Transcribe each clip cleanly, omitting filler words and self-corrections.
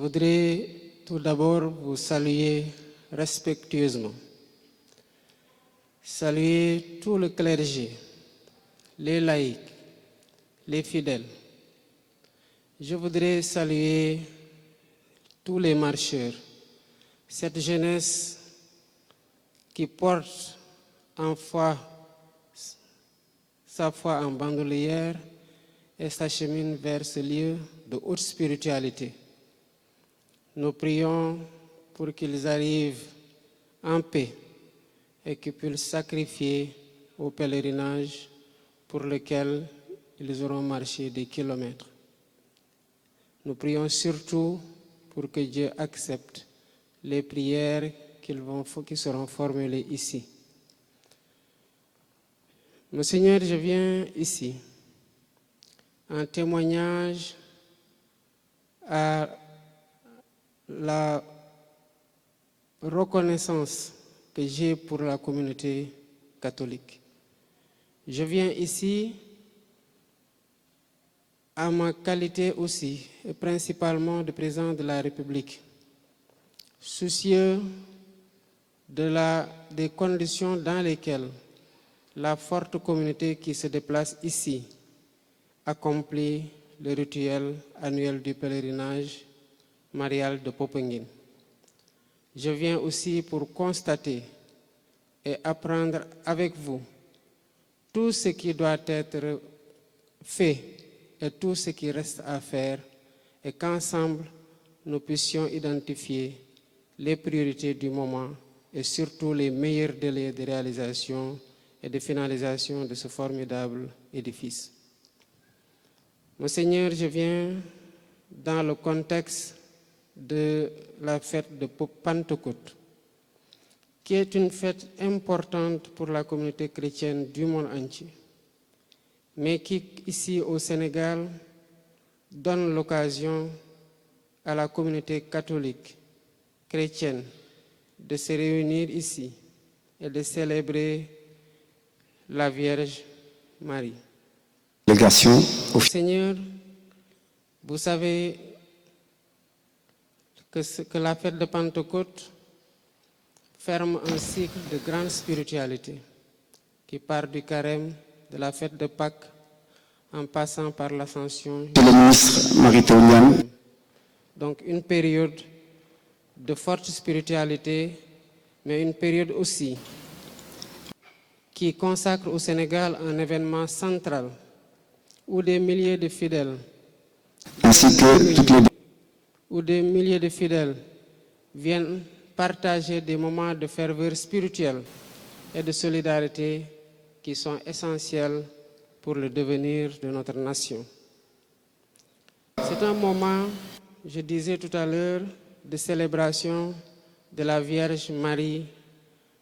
voudrais tout d'abord vous saluer respectueusement, saluer tout le clergé, les laïcs, les fidèles. Je voudrais saluer tous les marcheurs, cette jeunesse qui porte en foi sa foi en bandoulière et s'achemine vers ce lieu de haute spiritualité. Nous prions pour qu'ils arrivent en paix et qu'ils puissent sacrifier au pèlerinage pour lequel ils auront marché des kilomètres. Nous prions surtout pour que Dieu accepte les prières qui seront formulées ici. Monseigneur, je viens ici en témoignage à la reconnaissance que j'ai pour la communauté catholique. Je viens ici à ma qualité aussi, et principalement de président de la République, soucieux des conditions dans lesquelles la forte communauté qui se déplace ici accomplit le rituel annuel du pèlerinage marial de Popenguine. Je viens aussi pour constater et apprendre avec vous tout ce qui doit être fait et tout ce qui reste à faire, et qu'ensemble nous puissions identifier les priorités du moment et surtout les meilleurs délais de réalisation et de finalisation de ce formidable édifice. Monseigneur, je viens dans le contexte de la fête de Pentecôte, qui est une fête importante pour la communauté chrétienne du monde entier, mais qui, ici au Sénégal, donne l'occasion à la communauté catholique, chrétienne, de se réunir ici et de célébrer la Vierge Marie. Seigneur, vous savez que la fête de Pentecôte ferme un cycle de grande spiritualité qui part du carême, de la fête de Pâques, en passant par l'ascension. Donc une période de forte spiritualité, mais une période aussi qui consacre au Sénégal un événement central où des milliers de fidèles viennent partager des moments de ferveur spirituelle et de solidarité qui sont essentiels pour le devenir de notre nation. C'est un moment, je disais tout à l'heure, de célébration de la Vierge Marie,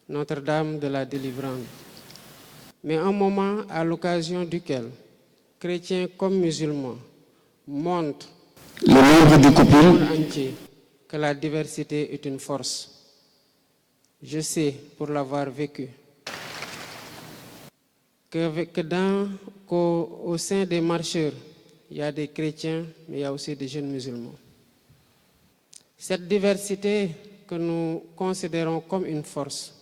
Notre-Dame de la Délivrance. Mais un moment à l'occasion duquel chrétiens comme musulmans montrent au monde entier que la diversité est une force. Je sais, pour l'avoir vécu, qu'au sein des marcheurs, il y a des chrétiens, mais il y a aussi des jeunes musulmans. Cette diversité que nous considérons comme une force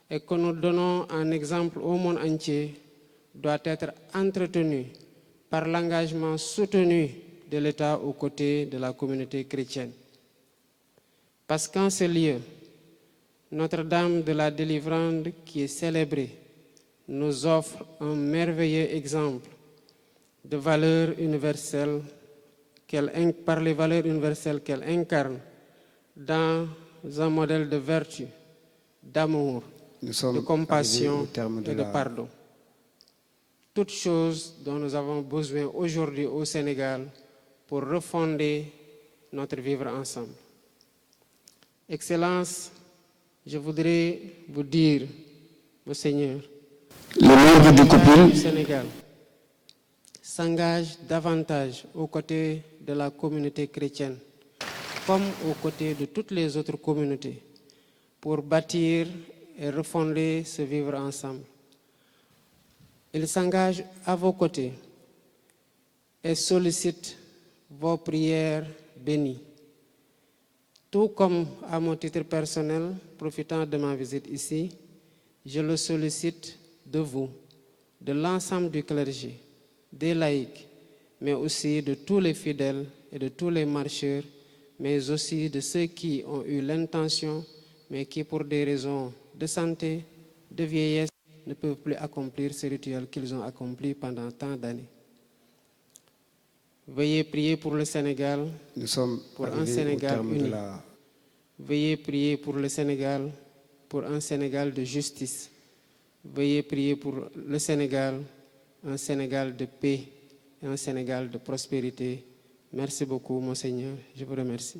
et que nous donnons en exemple au monde entier doit être entretenue par l'engagement soutenu de l'État aux côtés de la communauté chrétienne. Parce qu'en ce lieu, Notre-Dame de la Délivrance qui est célébrée nous offre un merveilleux exemple de valeurs universelles par les valeurs universelles qu'elle incarne dans un modèle de vertu, d'amour, de compassion et de pardon. Toutes choses dont nous avons besoin aujourd'hui au Sénégal pour refonder notre vivre ensemble. Excellence, je voudrais vous dire, Monseigneur, le du Sénégal s'engage davantage aux côtés de la communauté chrétienne, comme aux côtés de toutes les autres communautés, pour bâtir et refonder ce vivre ensemble. Il s'engage à vos côtés et sollicite vos prières bénies Tout comme à mon titre personnel, profitant de ma visite ici, je le sollicite de vous, de l'ensemble du clergé, des laïcs, mais aussi de tous les fidèles et de tous les marcheurs, mais aussi de ceux qui ont eu l'intention, mais qui pour des raisons de santé, de vieillesse, ne peuvent plus accomplir ce rituel qu'ils ont accompli pendant tant d'années. Veuillez prier pour le Sénégal, Nous sommes pour un arrivés Sénégal au terme uni. de la... Veuillez prier pour le Sénégal, pour un Sénégal de justice. Veuillez prier pour le Sénégal, un Sénégal de paix et un Sénégal de prospérité. Merci beaucoup, Monseigneur. Je vous remercie.